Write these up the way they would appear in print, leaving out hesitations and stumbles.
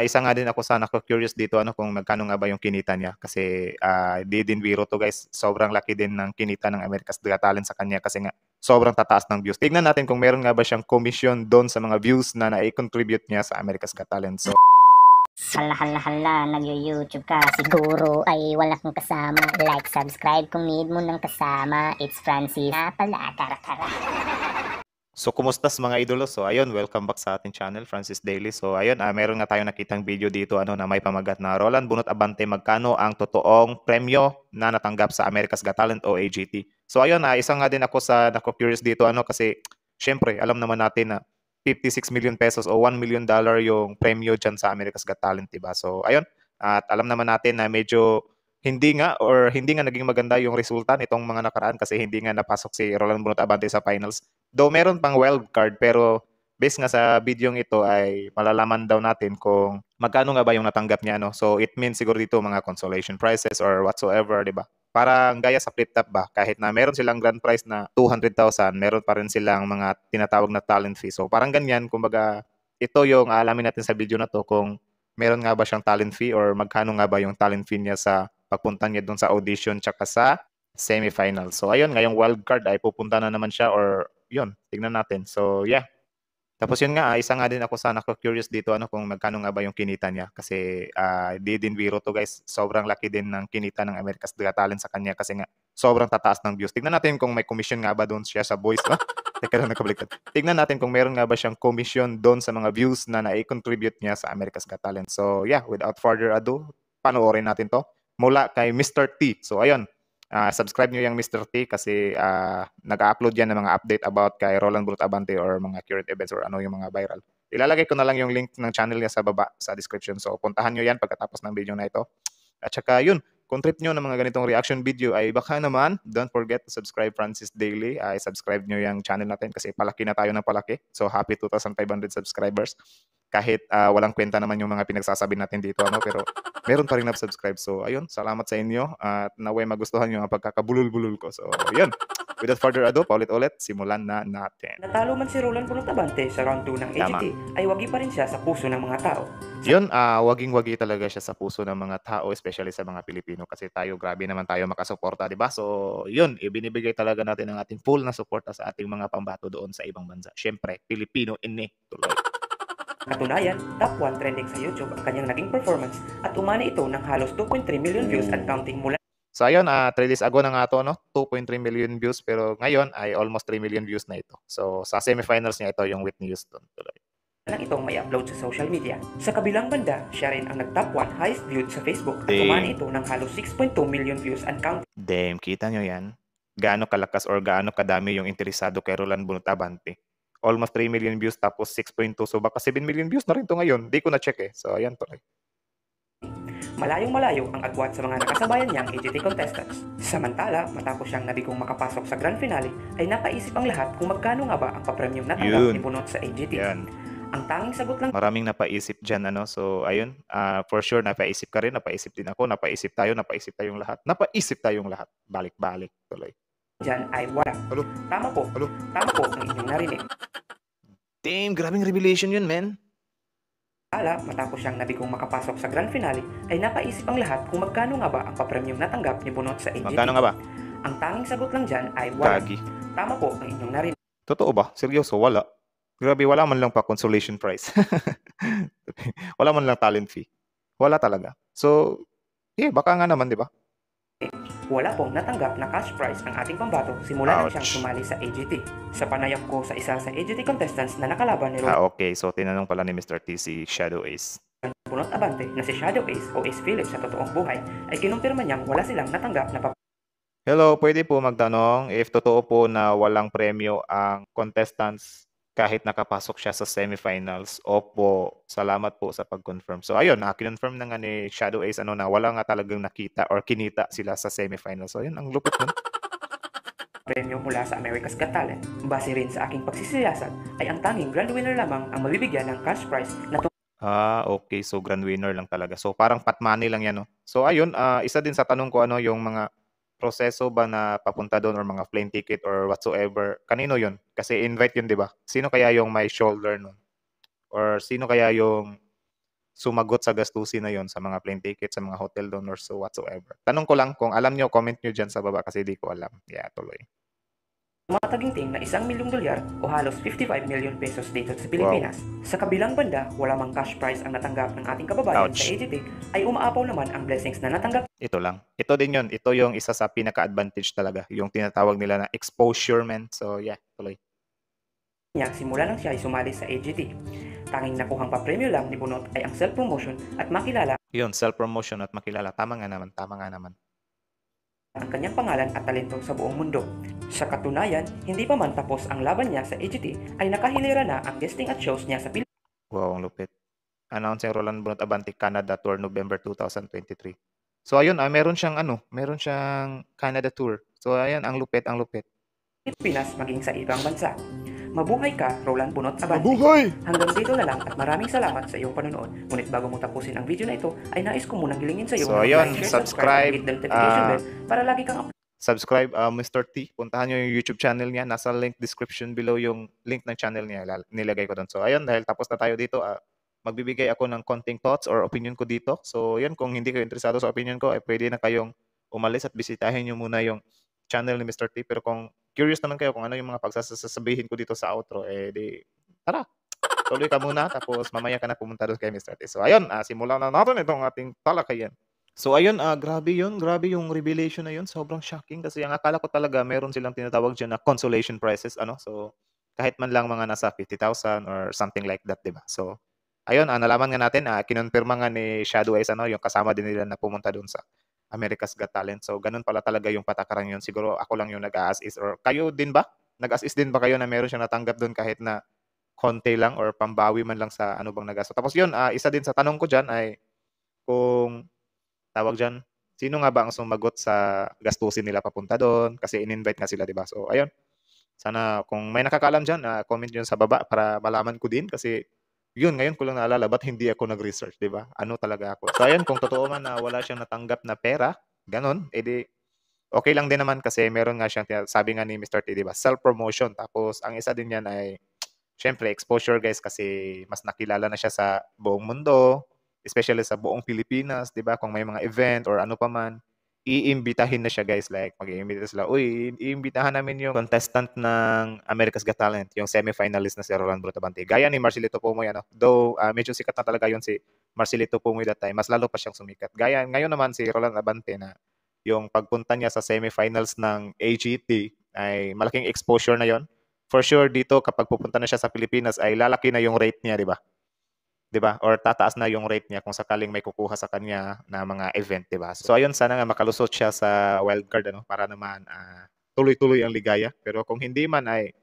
isa nga din ako sa naku-curious dito ano kung magkano nga ba yung kinita niya kasi di din biro to guys. Sobrang laki din ng kinita ng America's Got Talent sa kanya kasi nga sobrang tataas ng views. Tignan natin kung meron nga ba siyang commission doon sa mga views na na-contribute niya sa America's Got Talent. So, Hala hala hala, nag-YouTube ka, siguro ay wala kang kasama. Like, subscribe kung need mo ng kasama. It's Francis na pala, tara. So, kumustas mga idolo? So, ayun, welcome back sa ating channel, Francis Daily. So, ayun, meron nga tayong nakitang video dito ano, na may pamagat na Roland Bunot Abante, magkano ang totoong premyo na natanggap sa America's Got Talent o AGT. So, ayun, isa nga din ako sa naku-curious dito ano, kasi syempre, alam naman natin na 56 million pesos o $1 million yung premyo dyan sa America's Got Talent, diba? So, ayun, at alam naman natin na medyo hindi nga naging maganda yung resulta nitong mga nakaraan kasi hindi nga napasok si Roland Bunot Abante sa finals. Though meron pang wild card pero based nga sa video ito ay malalaman daw natin kung magkano nga ba yung natanggap niya no. So it means siguro dito mga consolation prizes or whatsoever, 'di ba? Parang gaya sa flip top ba, kahit na meron silang grand prize na 200,000, meron pa rin silang mga tinatawag na talent fee. So parang ganyan, kumbaga ito yung alamin natin sa video na to kung meron nga ba siyang talent fee or magkano nga ba yung talent fee niya sa pagpunta niya doon sa audition tsaka sa semifinal. So ayun, ngayong wild card ay pupunta na naman siya or yun, tignan natin. So yeah. Tapos yun nga, isa nga din ako sa naku-curious dito ano kung magkano nga ba yung kinita niya kasi di din biro to guys. Sobrang laki din ng kinita ng America's Got Talent sa kanya kasi nga sobrang tataas ng views. Tignan natin kung may commission nga ba doon siya sa voice. Teka lang, nakabaliktad. Tignan natin kung meron nga ba siyang commission doon sa mga views na na-contribute niya sa America's Got Talent. So yeah, without further ado, panoorin natin to mula kay Mr. T. So ayun, subscribe nyo yung Mr. T kasi nag-upload yan ng mga update about kay Roland Bunot Abante or mga current events or ano yung mga viral. Ilalagay ko na lang yung link ng channel niya sa baba sa description. So puntahan nyo yan pagkatapos ng video na ito. At saka yun, kung trip nyo ng mga ganitong reaction video ay baka naman, don't forget to subscribe Francis Daily. Subscribe nyo yung channel natin kasi palaki na tayo ng palaki. So happy 2,500 subscribers. Kahit walang kwenta naman yung mga pinagsasabi natin dito, ano, pero meron pa rin na-subscribe. So ayun, salamat sa inyo at naway magustuhan nyo ang pagkakabulol-bulol ko. So yun, without further ado, paulit-ulit, simulan na natin. Natalo man si Roland Bunot Abante sa round 2 ng AGT, ay wagi pa rin siya sa puso ng mga tao. Yun, waging-wagi talaga siya sa puso ng mga tao, especially sa mga Pilipino kasi tayo, grabe naman tayo makasuporta, di ba? So, yun, ibinibigay talaga natin ang ating full na suporta sa ating mga pambato doon sa ibang bansa. Syempre, Pilipino ini tuloy. Katunayan, top 1 trending sa YouTube ang kanyang naging performance at umani ito ng halos 2.3 million views and counting mula. So ayun, 3 days ago na nga to, no? 2.3 million views pero ngayon ay almost 3 million views na ito. So sa semifinals niya ito yung Whitney Houston tuloy. Lang itong may upload sa social media. Sa kabilang banda, siya rin ang nag-top 1 highest viewed sa Facebook at umani ito ng halos 6.2 million views and counting. Damn, kita nyo yan? Gaano kalakas or gaano kadami yung interesado kay Roland Bunot Abante. Almost 3 million views tapos 6.2. So baka 7 million views na rin to ngayon. Di ko na-check eh. So ayan tuloy. Malayong-malayo ang agwat sa mga nakasabayan niyang AGT contestants. Samantala, matapos siyang nabigong makapasok sa grand finale, ay napaisip ang lahat kung magkano nga ba ang papremyong natanggap ni Bunot sa AGT. Yan. Ang tanging sagot lang... Maraming napaisip dyan, ano? So, ayun, for sure, napaisip ka rin, napaisip din ako, napaisip tayong lahat. Napaisip tayong lahat. Balik-balik tuloy. Dyan ay wala. Hello? Tama po ang inyong narinig. Damn, grabing revelation yun, man. Matapos siyang nabigong makapasok sa grand finale, ay napaisip ang lahat kung magkano nga ba ang papremyong natanggap ni Bunot sa AGT. Magkano nga ba? Ang tanging sagot lang dyan ay wala. Kagi. Tama po ang inyong narinig. Totoo ba? Seryoso? Wala. Grabe, wala man lang pa consolation prize. Wala man lang talent fee. Wala talaga. So, baka nga naman, di ba? Wala pong natanggap na cash prize ang ating pambato simula nang siyang sumali sa AGT. Sa panayam ko sa isa sa AGT contestants na nakalaban ni Roland okay. So, tinanong pala ni Mr. T si Shadow Ace. Bunot Abante na si Shadow Ace o Ace Phillips sa totoong buhay ay kinumpirma niyang wala silang natanggap na Hello, pwede po magtanong if totoo po na walang premyo ang contestants kahit nakapasok siya sa semifinals. Opo, salamat po sa pag-confirm. So ayun, kinonfirm na nga ni Shadow Ace na wala nga talagang nakita or kinita sila sa semifinals. So ayun, ang lupit nun. Premyo mula sa America's Got Talent. Base rin sa aking pagsisiyasat ay ang tanging grand winner lamang ang mabibigyan ng cash prize na okay. So grand winner lang talaga. So parang pot money lang yan, no? So ayun, isa din sa tanong ko yung mga proseso ba na papunta doon or mga plane ticket or whatsoever, kanino yun? Kasi invite yun, di ba? Sino kaya yung may shoulder nun? Or sino kaya yung sumagot sa gastusin na yon sa mga plane ticket, sa mga hotel doon or so whatsoever. Tanong ko lang kung alam nyo, comment nyo dyan sa baba kasi di ko alam. Yeah, tuloy. Mga taginting na $1,000,000 o halos 55 million pesos dito sa Pilipinas. Sa kabilang banda, wala mang cash prize ang natanggap ng ating kababayan Ouch. sa AGT, ay umaapaw naman ang blessings na natanggap Ito lang. Ito din yon. Ito yung isa sa pinaka-advantage talaga. Yung tinatawag nila na exposure, man. So, yeah, tuloy. niya simula nang siya ay sumali sa AGT. Tanging nakuhang papremyo lang ni Bunot ay ang self-promotion at makilala Yun, self-promotion at makilala. Tama nga naman, tama nga naman. ang kanyang pangalan at talento sa buong mundo. Sa katunayan, hindi pa man tapos ang laban niya sa AGT ay nakahilera na ang guesting at shows niya sa Wow, ang lupit. Announcing Roland Bunot Abante Canada Tour November 2023. So ayun, meron siyang Canada Tour. So ayun, ang lupit, ang lupit. Pilipinas maging sa ibang bansa. Mabuhay ka, Roland Bunot Abante. Mabuhay! Hanggang dito na lang at maraming salamat sa iyong panonood. Ngunit bago mo tapusin ang video na ito, ay nais ko munang hilingin sa iyo So, na ayun, like, share, subscribe, and hit the notification bell para lagi kang Subscribe, Mr. T. Puntahan nyo yung YouTube channel niya. Nasa link description below yung link ng channel niya. Nilagay ko doon. So ayun, dahil tapos na tayo dito, magbibigay ako ng konting thoughts or opinion ko dito. So yun, kung hindi kayo interesado sa opinion ko, ay pwede na kayong umalis at bisitahin nyo muna yung channel ni Mr. T. Pero kung curious naman kayo kung ano yung mga pagsasabihin ko dito sa outro, di tara, tuloy ka muna tapos mamaya ka na pumunta doon kay Mr. T. So ayun, simulan na natin itong ating talakayan. So ayun, grabe yung revelation na yun. Sobrang shocking kasi ang akala ko talaga meron silang tinatawag dyan na consolation prizes, So kahit man lang mga nasa 50,000 or something like that, diba? So ayun, nalaman nga natin, kinonfirma nga ni Shadow Eyes, yung kasama din nila na pumunta doon sa America's Got Talent. So ganun pala talaga yung patakaran yun. Siguro ako lang yung nag-a-assist or kayo din ba? Nag-assist din ba kayo na meron siyang natanggap doon kahit na konti lang or pambawi man lang sa ano bang nagasto? Tapos yun, isa din sa tanong ko dyan ay kung tawag dyan, sino nga ba ang sumagot sa gastusin nila papunta doon? Kasi in-invite nga sila, di ba? So, ayun. Sana kung may nakakaalam dyan, comment yun sa baba para malaman ko din. Kasi, yun, ngayon ko lang naalala, ba't hindi ako nag-research, di ba? Ano talaga ako? So, ayun, kung totoo man na wala siyang natanggap na pera, ganun, edi, okay lang din naman kasi meron nga siyang, sabi nga ni Mr. T, di ba? Self-promotion. Tapos, ang isa din yan ay, syempre, exposure, guys, kasi mas nakilala na siya sa buong mundo, especially sa buong Pilipinas, 'di ba? Kung may mga event or ano pa man, iimbitahin na siya, guys. Like mag-iimbita sila, "Uy, iimbitahan namin yung contestant ng America's Got Talent, yung semi-finalist na si Roland Bunot Abante." Gaya ni Marcelito Pumoy, Though medyo sikat na talaga yun si Marcelito Pumoy that time, mas lalo pa siyang sumikat. Gaya ngayon naman si Roland Abante na yung pagpunta niya sa semi-finals ng AGT ay malaking exposure na yon. For sure dito kapag pupunta na siya sa Pilipinas ay lalaki na yung rate niya, 'di ba? 'Di ba? Or tataas na yung rate niya kung sakaling may kukuha sa kanya na mga event, 'di ba? So ayun, sana nga makalusot siya sa wildcard para naman tuloy-tuloy ang ligaya. Pero kung hindi man ay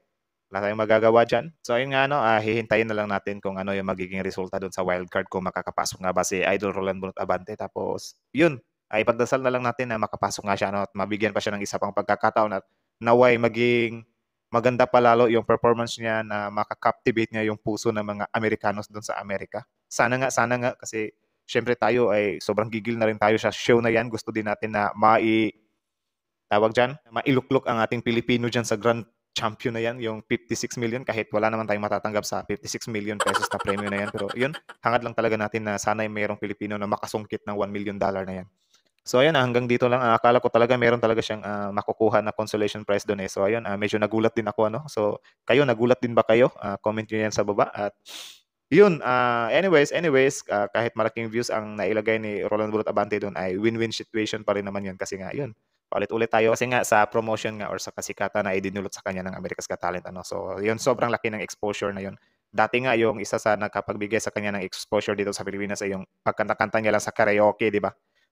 wala tayong magagawa diyan. So ayun nga hihintayin na lang natin kung ano yung magiging resulta doon sa wildcard kung makakapasok nga ba si Idol Roland Bunot Abante. Tapos yun, ay pagdasal na lang natin na makapasok nga siya at mabigyan pa siya ng isa pang pagkakataon at naway maging maganda pa lalo yung performance niya na makaka-captivate niya yung puso ng mga Amerikanos doon sa Amerika. Sana nga kasi syempre tayo ay sobrang gigil na rin tayo sa show na yan. Gusto din natin na mailuklok ang ating Pilipino dyan sa Grand Champion na yan, yung 56 million kahit wala naman tayong matatanggap sa 56 million pesos na premyo na yan. Pero yun, hangad lang talaga natin na sana ay mayroong Pilipino na makasungkit ng $1 million na yan. So ayun, hanggang dito lang. Akala ko talaga meron talaga siyang makukuha na consolation prize doon So ayun, medyo nagulat din ako So kayo, nagulat din ba kayo? Comment niyo yan sa baba at yun, anyways, kahit malaking views ang nailagay ni Roland Bunot Abante doon ay win-win situation pa rin naman yun kasi nga yun, paulit-ulit tayo kasi nga sa promotion nga or sa kasikatan na idinulot sa kanya ng America's Got Talent So yun, sobrang laki ng exposure na yun. Dati nga yung isa sa nakapagbigay sa kanya ng exposure dito sa Pilipinas ay yung pagkanta-kanta niya lang sa karaoke, di ba?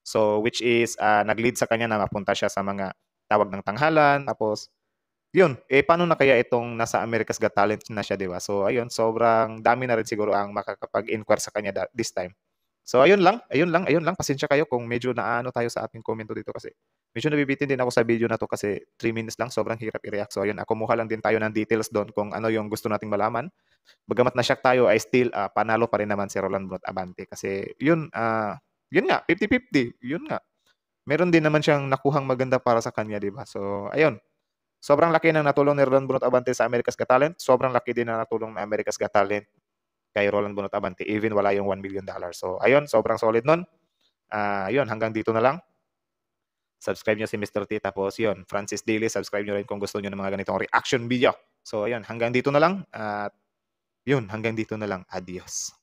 So which is nag-lead sa kanya na mapunta siya sa mga tawag ng tanghalan. Tapos yun, paano na kaya itong nasa America's Got Talent na siya, di ba? So ayun, sobrang dami na rin siguro ang makakapag-inquire sa kanya this time. So ayun lang. Pasensya kayo kung medyo naano tayo sa ating komento dito kasi medyo nabibitin din ako sa video na to kasi 3 minutes lang, sobrang hirap i-react. So ayun, kumuha lang din tayo ng details doon kung ano yung gusto nating malaman. Bagamat na-shock tayo ay still panalo pa rin naman si Roland Bunot Abante kasi yun, yun nga, 50-50. Yun nga. Meron din naman siyang nakuhang maganda para sa kanya, di ba? So, ayun. Sobrang laki ng natulong ni Roland Bunot Abante sa America's Got Talent. Sobrang laki din na natulong ng America's Got Talent kay Roland Bunot Abante, even wala yung $1 million. So, ayun, sobrang solid nun. Yun, hanggang dito na lang. Subscribe nyo si Mr. T. Tapos yun, Francis Daily, subscribe nyo rin kung gusto nyo ng mga ganitong reaction video. So, ayun, hanggang dito na lang. At yun, hanggang dito na lang. Adios.